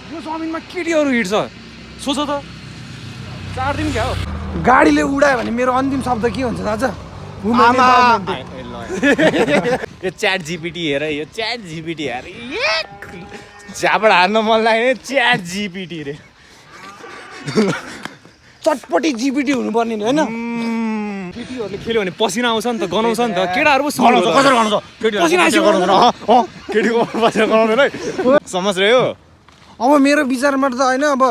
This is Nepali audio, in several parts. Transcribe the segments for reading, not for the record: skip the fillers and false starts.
यो जमिनमा केटीहरू हिँड्छ सोच त 4 दिन क्या हो गाडीले उडायो भने मेरो अन्तिम शब्द के हुन्छ थाहा छ यो च्याट जिपिटी हेर यो च्याट जिपिटी हेर झापड हान्न मन लाग्यो च्याट जिपिटी रे चटपटी जिपिटी हुनुपर्ने नि होइन केटीहरूले खेल्यो भने पसिना आउँछ नि त गनाउँछ नि त केटाहरू पो समझ रह्यो अब मेरो विचारमा त होइन अब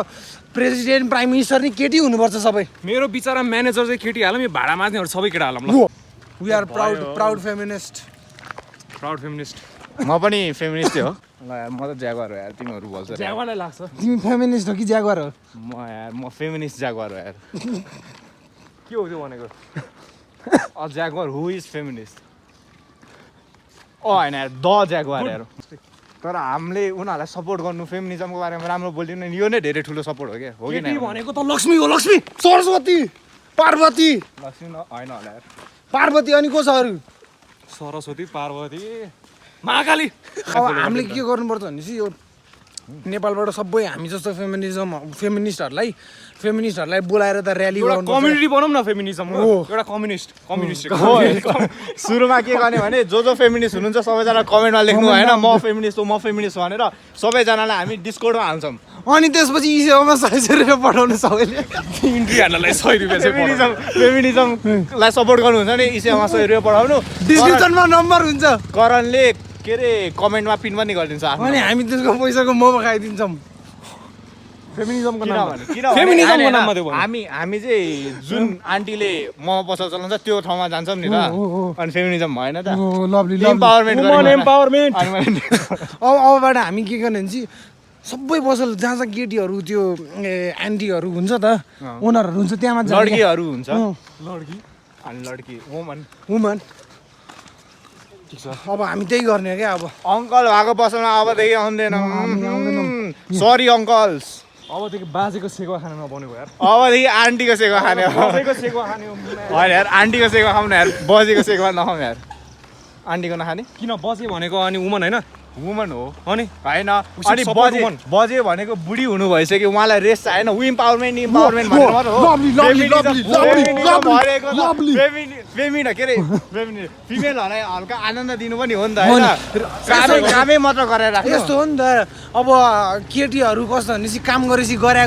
प्रेसिडेन्ट प्राइम मिनिस्टर नि केटी हुनुपर्छ सबै मेरो विचारमा म्यानेजर चाहिँ केटी हालौँ यो भाडा माझ्नेहरू सबै केटा हालौँ ल we are proud feminist proud feminist म पनि फेमिनिस्टै हो ल यार म त ज्यागवार हो यार तिमीहरू बोल्छ ज्यागवारलाई लाग्छ तिमी फेमिनिस्ट हो कि ज्यागवार हो म फेमिनिस्ट ज्यागवार हो यार के हो त्यो भनेको अ ज्यागवार हु इज फेमिनिस्ट होइन यार द ज्यागवार यार तर हामीले उनीहरूलाई सपोर्ट गर्नु फेमिनिजमको बारेमा राम्रो बोलिदिनु यो नै धेरै ठुलो सपोर्ट हो क्या हो कि केटी भनेको त लक्ष्मी हो लक्ष्मी सरस्वती पार्वती लक्ष्मी होइन होला यार पार्वती अनि को छ अरू सरस्वती पार्वती महाकाली अब हामीले के गर्नुपर्छ भनेपछि यो नेपालबाट सबै हामी जस्तो फेमिनिस्टहरूलाई बोलाएर त र्याली एउटा गर्नु कम्युनिटी बनाउँ न फेमिनिजमको एउटा कम्युनिस्ट सुरुमा के गर्ने भने जो फेमिनिस्ट हुनुहुन्छ सबैजना कमेन्टमा लेख्नु होइन म फेमिनिस्ट हो भनेर सबैजनालाई हामी डिस्कोडमा हाल्छौँ अनि त्यसपछि इसेवामा 100 रुपियाँ पठाउनु सबैले इन्ट्री हाल्नलाई 100 रुपियाँ चाहिँ फेमिनिजमलाई सपोर्ट गर्नुहुन्छ भने इसेवामा 100 रुपियाँ पठाउनु डिस्क्रिप्सनमा नम्बर हुन्छ करणले के अरे कमेन्टमा पिन पनि गरिदिन्छ अनि हामी त्यसको पैसाको मोमो खाइदिन्छौँ फेमिनिजमको फेमिनिजमको नाममा त्यो हामी चाहिँ जुन आन्टीले मोमो पसल चलाउँछ त्यो ठाउँमा जान्छौँ नि त अनि फेमिनिजम भएन त एम्पावरमेन्ट अबबाट हामी के गर्ने भने चाहिँ सबै पसल जहाँ जहाँ केटीहरू त्यो आन्टीहरू हुन्छ त ओनरहरू हुन्छ त्यहाँमा लड्कीहरू हुन्छ लड्की वुमन ठिक छ अब हामी त्यही गर्ने हो क्या अब अङ्कल भएको पसलमा अबदेखि आउँदैन सरी अङ्कल्स अबदेखि बाजेको सेवा खाना नबनेको यार अबदेखि आन्टीको सेवा खाने बाजेको सेवा खाने होइन यार आन्टीको सेवा खाउँ न यार बजेको सेवा नखाउँ यार आन्टीको नखाने किन बजे भनेको अनि वुमन होइन वुमन हो अनि होइन अनि बजे भनेको बुढी हुनु भइसक्यो उहाँलाई रेस्ट छैन इम्पावरमेन्ट भनेर मात्र हो फेमिन के अरे फिमेलहरूलाई हल्का आनन्द दिनु पनि हो नि त होइन कामै मात्र गरेर राख्नु यस्तो हो नि त अब केटीहरू कस्तो भनेपछि काम गरेपछि गरे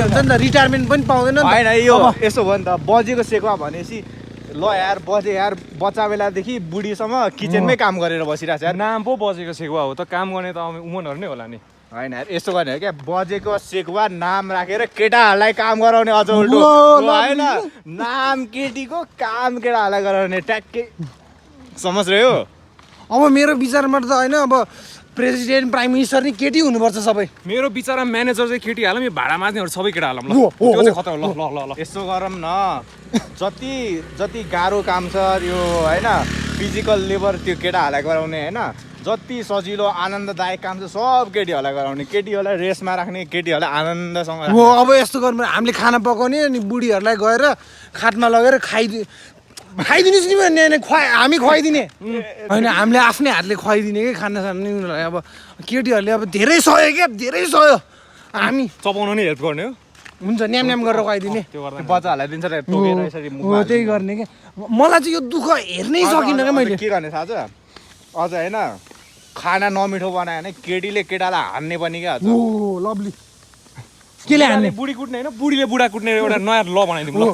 हुन्छ नि त रिटायरमेन्ट पनि पाउँदैन होइन यो यस्तो भयो नि त बजेको सेवा भनेपछि ल यार बजे यार बच्चा बेलादेखि बुढीसम्म किचनमै काम गरेर बसिरहेको छ यार नाम पो बजेको सेवा हो त काम गर्ने त वुमनहरू नै होला नि होइन यार यस्तो गर्ने हो क्या बजेको सेकुवा नाम राखेर केटाहरूलाई काम गराउने अझ उल्टो होइन नाम केटीको काम केटाहरूलाई गराउने ट्याक्कै समझ रह्यो अब मेरो विचारमा त होइन अब प्रेसिडेन्ट प्राइम मिनिस्टर नि केटी हुनुपर्छ सबै मेरो विचारमा म्यानेजर चाहिँ केटी हालौँ यो भाडा माझ्नेहरू सबै केटा हालौँ ल त्यो चाहिँ खतरा ल ल ल यस्तो गरौँ न जति गाह्रो काम छ यो होइन फिजिकल लेबर त्यो केटाहरूलाई गराउने होइन जति सजिलो आनन्ददायक काम छ सब केटीहरूलाई गराउने केटीहरूलाई रेस्टमा राख्ने केटीहरूलाई आनन्दसँग हो अब यस्तो गर्नु हामीले खाना पकाउने अनि बुढीहरूलाई गएर खाटमा लगेर खाइदिनुहोस् नि भने हामी खुवाइदिने होइन हामीले आफ्नै हातले खुवाइदिने कि खाना साना उनीहरूलाई अब केटीहरूले अब धेरै सहयोग हामी चपाउन नै हेल्प गर्ने हो हुन्छ न्याम गरेर खुवाइदिने बच्चाहरूलाई दिन्छ त्यही गर्ने क्या मलाई चाहिँ यो दुःख हेर्नै सकिनँ क्या मैले के गर्ने थाहा छ अझ होइन खाना नमिठो बनायो भने केटीले केटालाई हान्ने पनि क्या हो लभली केले हान्ने बुढी कुट्ने होइन बुढीले बुढा कुट्ने एउटा नयाँ ल बनाइदिउँ ल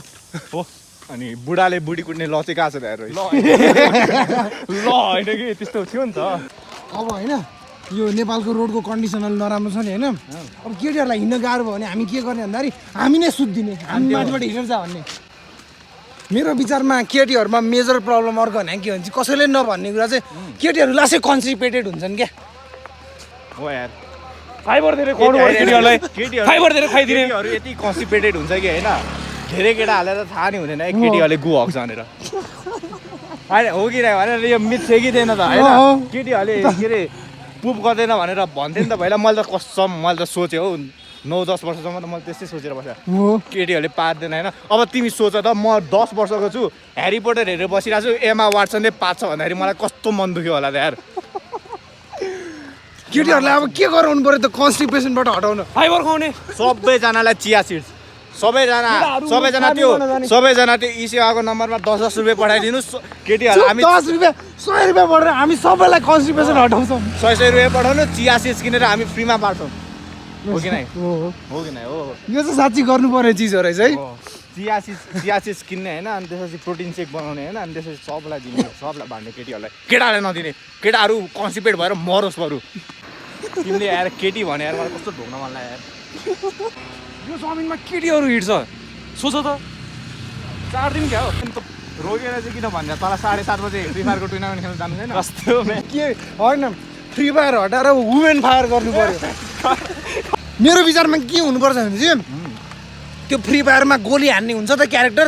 हो अनि बुढाले बुढी कुट्ने ल चाहिँ कहाँ छ ल होइन कि त्यस्तो थियो नि त अब होइन यो नेपालको रोडको कन्डिसन अलि नराम्रो छ नि होइन अब केटीहरूलाई हिँड्न गाह्रो भयो भने हामी के गर्ने भन्दाखेरि हामी नै सुत्दिने हामी माथिबाट हिँडेर जा भन्ने मेरो विचारमा केटीहरूमा मेजर प्रब्लम अर्को भने के भन्छ कसैले नभन्ने कुरा चाहिँ केटीहरू लास्टै कन्स्टिपेटेड हुन्छन् क्या हो यार फाइबर धेरै खुवाउनु केटीहरूलाई फाइबर धेरै खुवाइदिने यति कन्स्टिपेटेड हुन्छ कि होइन धेरै केटा हालेर थाहा नै हुँदैन एक केटीहरूले गु हक्छ भनेर होइन हो कि भनेर यो मिथ थियो कि थिएन त होइन केटीहरूले के अरे पुप गर्दैन भनेर भन्थ्यो नि त पहिला मैले त कसम मैले त सोचेँ हौ 9-10 वर्षसम्म त मैले त्यस्तै सोचेर बसेँ केटीहरूले पार्दैन होइन अब तिमी सोच त म 10 वर्षको छु ह्यारी पोटर हेरेर बसिरहेको छु एमा वाटसनले पार्छ भन्दाखेरि मलाई कस्तो मन दुख्यो होला त यार केटीहरूलाई अब के गराउनु पर्यो त कन्स्टिपेसनबाट हटाउन फाइबर खुवाउने सबैजनालाई चिया सिड्स सबैजना त्यो ई सेवाको नम्बरमा 10-10 रुपियाँ पठाइदिनुहोस् केटीहरू हामी 10 रुपियाँ 100 रुपियाँ बढेर हामी सबैलाई कन्स्टिपेसन हटाउँछौँ 100 रुपियाँ पठाउनु चिया सिड्स किनेर हामी फ्रीमा बाँड्छौँ हो कि नै हो यो चाहिँ साँच्ची गर्नु पर्ने चिज हो रहेछ है चिया सिड्स किन्ने होइन अनि त्यसपछि प्रोटिन सेक बनाउने होइन अनि त्यसपछि सबलाई दिने सबलाई बाँड्ने केटीहरूलाई केटाहरूलाई नदिने केटाहरू कन्सिपेट भएर मरोस् बरु तिमीले आएर केटी भने यार मलाई कस्तो ढोग्न मन लाग्यो यार यो जमिनमा केटीहरू हिँड्छ सोच त 4 दिन क्या हो रोगेर चाहिँ किन भन्दा तल 7:30 बजे फ्री फायरको टुर्नामेन्ट खेल्न जानु छैन कस्तो के होइन फ्री फायर हटाएर वुमेन फायर गर्नु पर्यो मेरो विचारमा के हुनुपर्छ भने चाहिँ त्यो फ्री फायरमा गोली हान्ने हुन्छ त क्यारेक्टर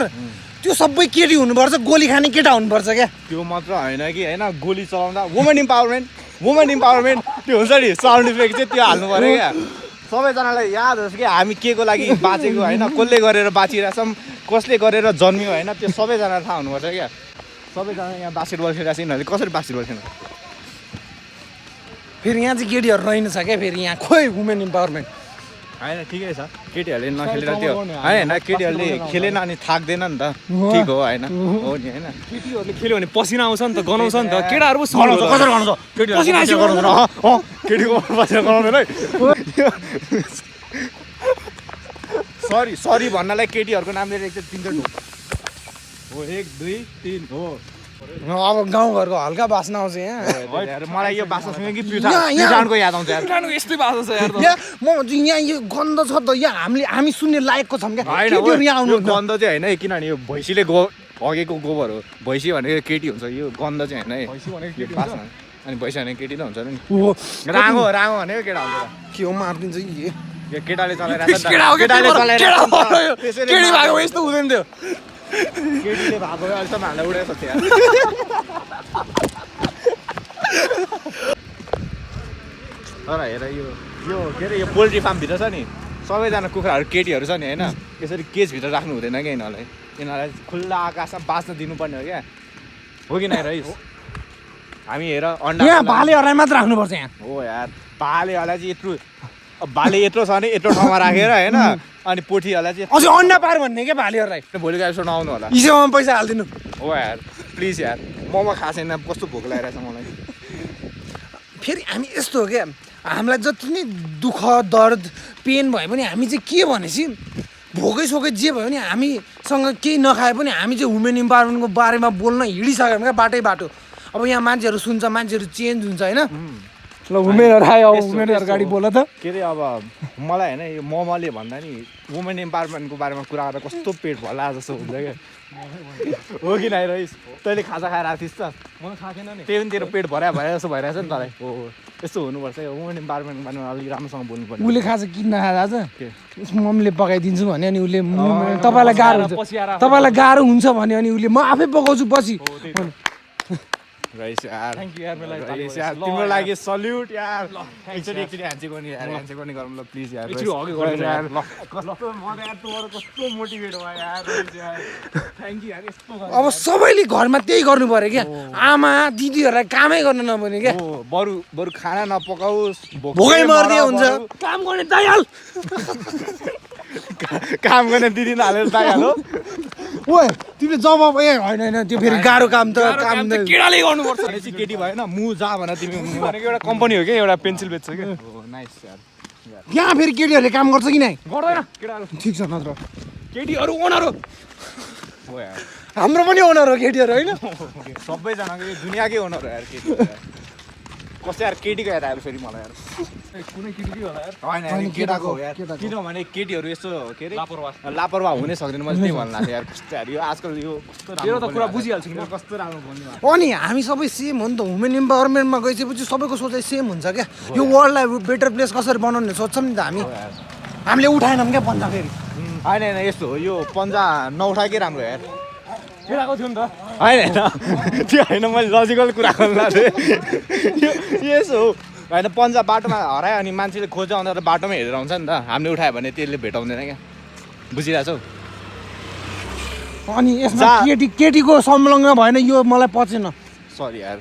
त्यो सबै केटी हुनुपर्छ गोली खाने केटा हुनुपर्छ क्या त्यो मात्र होइन कि होइन गोली चलाउँदा वुमेन इम्पावरमेन्ट त्यो हुन्छ नि साउन्ड इफेक्ट चाहिँ त्यो हाल्नु पऱ्यो क्या सबैजनालाई याद होस् कि हामी के को लागि बाँचेको होइन कसले गरेर बाँचिरहेछौँ कसले गरेर जन्मियो होइन त्यो सबैजनालाई थाहा हुनुपर्छ क्या सबैजना यहाँ बास्केटबल खेलिरहेको छ यिनीहरूले कसरी बास्केटबल खेल्नु फेरि यहाँ चाहिँ केटीहरू रहेन छ क्या फेरि यहाँ खोइ वुमेन इम्पावरमेन्ट होइन ठिकै छ केटीहरूले नखेलेर त्यो होइन केटीहरूले खेलेन अनि थाक्दैन नि त ठिक हो होइन हो नि होइन केटीहरूले खेल्यो भने पसिना आउँछ नि त गनाउँछ नि त केटाहरू पो केटीको पसिना गनाउँदैन है सरी भन्नलाई केटीहरूको नाम लिएर एकचोटि 3 हो 1 2 3 हो अब गाउँघरको हल्का बास्ना आउँछ यहाँ मलाई यो बास्नासँग कि प्युठानको याद आउँछ यार केटाहरूको यस्तै बाजा छ यार यहाँ म भन्छु यहाँ यो गन्ध छ त यहाँ हामी सुन्ने लायकको छौँ क्या केटीहरू यहाँ आउनु गन्ध चाहिँ होइन किनभने यो भैँसीले हगेको गोबर हो भैँसी भनेको केटी हुन्छ यो गन्ध चाहिँ होइन है बास्ना अनि भैँसी भनेको केटी त हुन्छ नि राङो भनेको केटा हुन्छ के हो मारिदिन्छ यो केटाले चलाइरहेको यस्तो हुँदैन थियो केटीले भएको अहिलेसम्म हामीलाई उडेको छ तर हेर यो के अरे यो पोल्ट्री फार्मभित्र छ नि सबैजना कुखुराहरू केटीहरू छ नि होइन यसरी केजभित्र राख्नु हुँदैन क्या यिनीहरूलाई खुल्ला आकाशमा बाँच्न दिनुपर्ने हो क्या हो कि नै रहिस हामी हेर अन्डा यहाँ भालेहरूलाई मात्र राख्नुपर्छ यहाँ हो यार भालेहरूलाई चाहिँ भाले यत्रो छ भने यत्रो ठाउँमा राखेर होइन अनि पोठीहरूलाई चाहिँ अझै अन्डा पार भन्ने क्या भालेहरूलाई भोलिको एपिसोड नआउनु होला इसेमा पैसा हालिदिनु हो यार प्लिज यार मोमो खाएको छैन कस्तो भोक लागिरहेछ मलाई फेरि हामी यस्तो हो क्या हामीलाई जति नै दुःख दर्द पेन भयो भने हामी चाहिँ के भनेपछि भोकै सोकै जे भयो भने हामीसँग केही नखाए पनि हामी चाहिँ वुमेन इम्पावरमेन्टको बारेमा बोल्न हिँडिसक्यौँ क्या बाटो अब यहाँ मान्छेहरू सुन्छ मान्छेहरू चेन्ज हुन्छ होइन ल वुमेनहरू आयो वुमेनहरू अगाडि बोल त के अरे अब मलाई होइन यो मोमोले भन्दा नि वुमेन इम्पावरमेन्टको बारेमा कुरा गर्दा कस्तो पेट भला जस्तो हुन्छ क्या हो कि नै रहिस तैँले खाजा खाएर आएको थिइस् त मलाई थाहा छैन नि त्यही पनि तेरो पेट भरे जस्तो भइरहेछ नि तँलाई हो यस्तो हुनुपर्छ वुमेन इम्पावरमेन्टको बारेमा अलिक राम्रोसँग बोल्नु पर्छ उसले खाजा किन्न खाँदा आज मम्मीले पकाइदिन्छु भने अनि उसले तपाईँलाई गाह्रो हुन्छ भने अनि उसले म आफै पकाउँछु पछि रहिस यार थ्याङ्क यू यार रहिस यार तिम्रो लागि सल्युट यार एकचोटि ह्यान्डसेक गर्ने यार ह्यान्डसेक गर्ने गरौँ ल प्लिज यार यार कस्तो म यार तँहरू कस्तो मोटिभेट भयो यार थ्याङ्क यू यार यस्तो अब सबैले घरमा त्यही गर्नु पर्यो क्या आमा दिदीहरूलाई कामै गर्न नपर्ने क्या बरु खाना नपकाओस् भोकै मर्दै हुन्छ काम गर्ने दाइहाल काम गर्ने दिदी नहालेर दाइहाल हो ओए तिमीले जवाब होइन त्यो फेरि गाह्रो काम त काम केटाले गर्नुपर्छ भनेपछि केटी भएन मु जा भन तिमी भनेको एउटा कम्पनी हो क्या एउटा पेन्सिल बेच्छ क्या नाइस यार यहाँ फेरि केटीहरूले काम गर्छ कि नै गर्दैन केटाहरू ठिक छ नत्र केटीहरू ओनर हो यार हाम्रो पनि ओनर हो केटीहरू होइन सबैजनाको यो दुनियाँकै ओनर हो यार केटी कस्तो यार केटीको याद आएर फेरि मलाई यार कुनै केटी होला यार होइन केटाको हो यार किनभने केटीहरू यस्तो के अरे लापरवाह हुनै सक्दैन मैले त्यही भन्नु लाग्थेँ यार कस्तो यार यो आजकल यो कस्तो तेरो त कुरा बुझिहाल्छु नि कस्तो राम्रो बोल्नु अनि हामी सबै सेम हो नि त वुमेन इम्पावरमेन्टमा गइसकेपछि सबैको सोचाइ सेम हुन्छ क्या यो वर्ल्डलाई बेटर प्लेस कसरी बनाउने सोच्छौँ नि त हामीले उठाएनौँ क्या पन्जा फेरि होइन यस्तो हो यो पन्जा नउठाएकै राम्रो यार केटाको थियो नि त होइन त्यो होइन मैले लजिकल कुरा गर्नु लाग्थेँ यसो हो होइन पन्जा बाटोमा हरायो अनि मान्छेले खोज्दै आउँदा त बाटोमै हेरेर आउँछ नि त हामीले उठायो भने त्यसले भेटाउँदैन क्या बुझिरहेछौ अनि यसमा केटीको संलग्न भएन यो मलाई पचेन सरी यार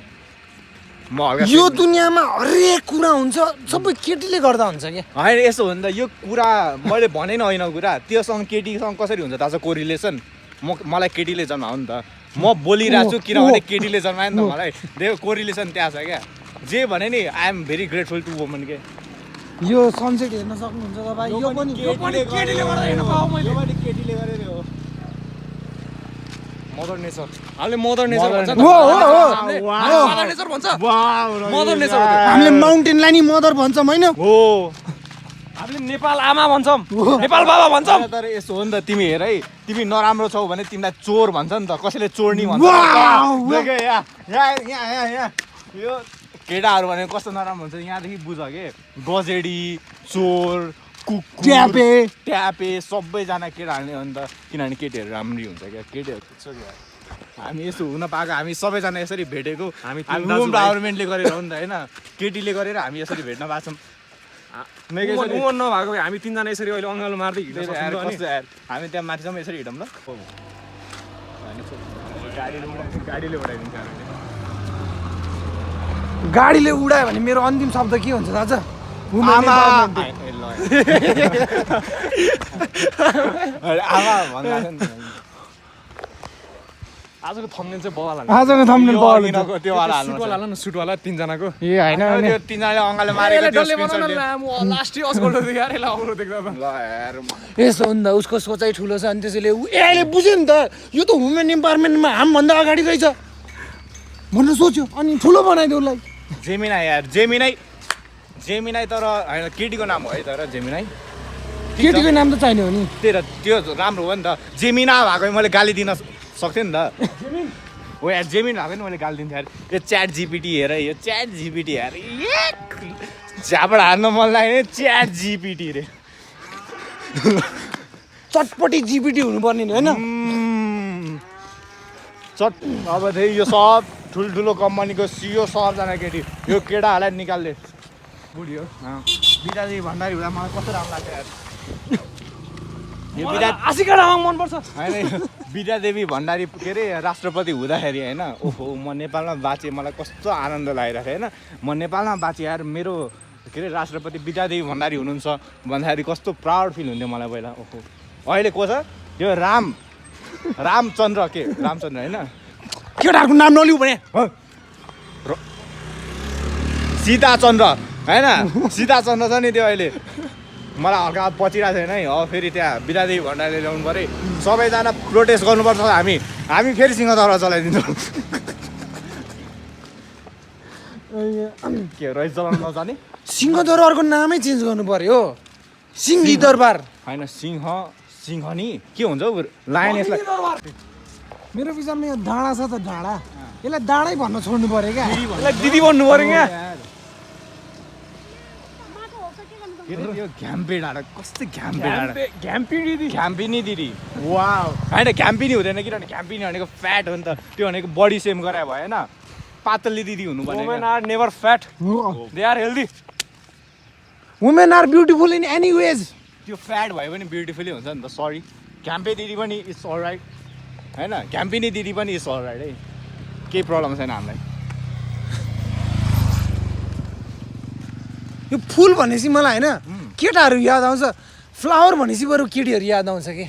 म हल्का यो दुनियाँमा हरेक कुरा हुन्छ सबै केटीले गर्दा हुन्छ क्या होइन यसो हो नि त यो कुरा मैले भने नि होइन कुरा त्योसँग केटीसँग कसरी हुन्छ थाहा छ कोरिलेसन मलाई केटीले जन्मायो नि त म बोलिरहेको छु किनभने केटीले जन्मायो नि त मलाई देखो कोरिलेसन त्यहाँ छ क्या जे भने नि I am very grateful to woman के यो सनसेट हेर्न सक्नुहुन्छ तपाईँ यो पनि केटीले गर्दा हेर्न पाऊ मैले केटीले गरेर हो मदर नेचर हामीले मदर नेचर भन्छ हो, हो, हो। मदर नेचर भन्छ मदर नेचर हो त्यो। हामीले माउन्टेनलाई नि मदर भन्छौँ होइन हो हामीले नेपाल आमा भन्छौँ नेपाल बाबा भन्छौँ तर यसो हो नि त तिमी हेर है तिमी नराम्रो छौ भने तिमीलाई चोर भन्छ नि त कसैले चोर्नी भन्छ वाउ, देखे यहाँ यो केटाहरू भने कस्तो नराम्रो हुन्छ यहाँदेखि बुझ के गजेडी चोर कुकुर ट्यापे सबैजना केटाहरूले अन्त किनभने केटीहरू राम्री हुन्छ क्या केटीहरू हामी यसो हुन पाएको हामी सबैजना यसरी भेटेको हामी गभर्मेन्टले गरेर हो नि त होइन केटीले गरेर हामी यसरी भेट्न पाएको छौँ नभएको भए हामी तिनजना यसरी अहिले अङ्गालो मार्दै हिँड्छ हामी त्यहाँ माथिसम्म यसरी हिँडौँ ल गाडीले उडाइदिन्छ गाडीले उडायो भने मेरो अन्तिम शब्द के हुन्छ दाजु आमा भन्दा आजको थम्बनेल चाहिँ बवाल आजको थम्बनेल बवाल हुन्छ। त्यो वाला सुटवाला हाल्नु न सुटवाला तिनजनाको ए होइन त्यो तिनजनाले अङ्गाले मारेको त्यो screenshot ले- लास्ट अस्कोल्टो देखाएर यसलाई अग्लो देख्दा त ल यार यसो हो नि त उसको सोचाइ ठुलो छ अनि त्यसैले अहिले बुझ्यो नि त यो त वुमेन इम्पावरमेन्टमा हामीभन्दा अगाडि रहेछ भनेर सोच्यो अनि ठुलो बनाइदियो उसलाई जेमिनाई यार जेमिनाई तर होइन केटीको नाम हो है तर जेमिनाई केटीको नाम त चाहिने हो नि त्यो राम्रो हो नि त जेमिना भएको मैले गाली दिन सक्थेँ नि त हो यार जेमिन भएको नि मैले गाली दिन्थेँ यार यो च्याट जिपिटी हेर यो च्याट जिपिटी हेर झ्यापड हार्न मन लाग्यो च्याट जिपिटी रे चटपटी जिपिटी हुनुपर्ने नि होइन चट अब चाहिँ यो सब ठुल्ठुलो कम्पनीको सिओ सबजना केटी यो केटाहरूलाई निकाल्ने बुढी हो बिराजी भण्डारी हुँदा मलाई कस्तो राम्रो लाग्छ यार यो आशिका रामाङ मनपर्छ होइन विद्यादेवी भण्डारी के अरे राष्ट्रपति हुँदाखेरि होइन ओहो म नेपालमा बाँचेँ मलाई कस्तो आनन्द लागिरहेको थियो होइन म नेपालमा बाँचेँ यार मेरो के अरे राष्ट्रपति विद्यादेवी भण्डारी हुनुहुन्छ भन्दाखेरि कस्तो प्राउड फिल हुन्थ्यो मलाई पहिला ओहो अहिले को छ यो रामचन्द्र के रामचन्द्र होइन केटाहरूको नाम नलिउ भने सीताचन्द्र होइन सीताचन्द्र छ नि त्यो अहिले मलाई हल्का पचिरहेको छैन है अब फेरि त्यहाँ विद्यादेवी भण्डारीले ल्याउनु पऱ्यो सबैजना प्रोटेस्ट गर्नुपर्छ हामी फेरि सिंहदरबार चलाइदिन्छौँ के रहित चलाउनु नजाने सिंहदरबारको नामै चेन्ज गर्नु पर्यो सिंही दरबार होइन सिंह नि के हुन्छ हौ लाइन यसलाई मेरो विचारमा यो डाँडा छ त डाँडा यसलाई डाँडै भन्न छोड्नु पर्यो क्या यसलाई दिदी भन्नु पर्यो क्या के अरे यो घ्याम्पे डाँडा कस्तो घ्याम्पे डाँडा घ्याम्पिनी दिदी वाउ होइन घ्याम्पिनी हुँदैन किनभने घ्याम्पिनी भनेको फ्याट हो नि त त्यो भनेको बडी सेम गरायो भयो होइन पातली दिदी हुनु वुमेन पर्यो are never fat they are healthy women are beautiful in any ways त्यो फ्याट भयो भने ब्युटिफुली हुन्छ नि त सरी घ्याम्पे दिदी पनि इट्स अल राइट होइन घ्याम्पिनी दिदी पनि इट्स अल राइट है केही प्रब्लम छैन हामीलाई यो फुल भनेपछि मलाई होइन केटाहरू याद आउँछ फ्लावर भनेपछि बरु केटीहरू याद आउँछ कि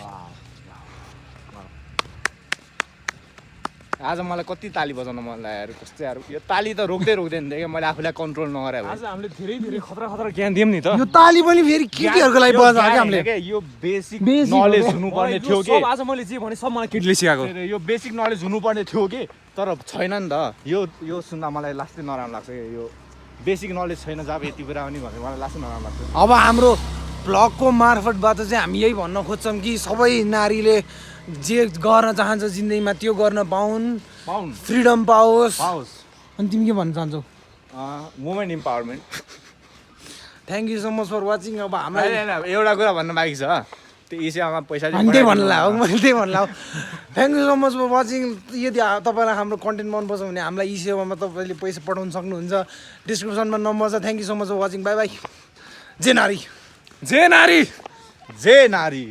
आज मलाई कति ताली बजाउन मन लाग्यो यार कस्तो यार यो ताली त रोक्दैन थियो क्या मैले आफूलाई कन्ट्रोल नगरे आज हामीले धेरै खतरा ज्ञान दियौँ नि त यो ताली पनि फेरि केटीहरूको लागि बजाएको क्या हामीले यो बेसिक नलेज हुनुपर्ने थियो कि सब आज मैले जे भने सब मलाई केटीले सिकाएको यो बेसिक नलेज हुनुपर्ने थियो कि तर छैन नि त यो सुन्दा मलाई लास्टै नराम्रो लाग्छ क्या यो बेसिक नलेज छैन जब यति कुरा पनि भनेर मलाई लास्टै नराम्रो लाग्छ अब हाम्रो ब्लगको मार्फतबाट चाहिँ हामी यही भन्न खोज्छौँ कि सबै नारीले जे गर्न चाहन्छ जिन्दगीमा त्यो गर्न पाउन् फ्रिडम पाओस् अनि तिमी के भन्न चाहन्छौ women empowerment thank you so much for watching अब हामीलाई एउटा कुरा भन्न बाँकी छ त्यो इसिआमा पैसा अनि त्यही भन्नुला हो मैले त्यही भन्नुला हो thank you so much for watching यदि तपाईँलाई हाम्रो कन्टेन्ट मनपर्छ भने हामीलाई ई सेवामा तपाईँले पैसा पठाउन सक्नुहुन्छ डिस्क्रिप्सनमा नम्बर छ thank you so much for watching bye bye जे नारी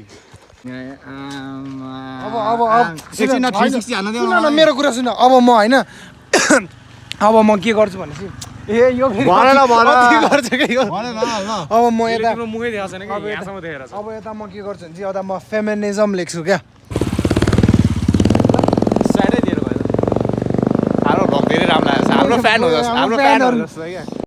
अब सुन न मेरो कुरा सुन अब म होइन अब म के गर्छु भनेपछि ए यो फेरि भन न, भन। कति गर्छ के यो भन न ल अब म यसले यता तिम्रो मुखै देखाएको छैन कि यहाँसम्म देखेर छ अब यता म के गर्छु भने चाहिँ यता म फेमिनिजम लेख्छु क्या साइडै दिएर भयो त हाम्रो भ्लग धेरै राम्रो लागेको छ हाम्रो फ्यान हो जस्तो हाम्रो फ्यान हो जस्तो क्या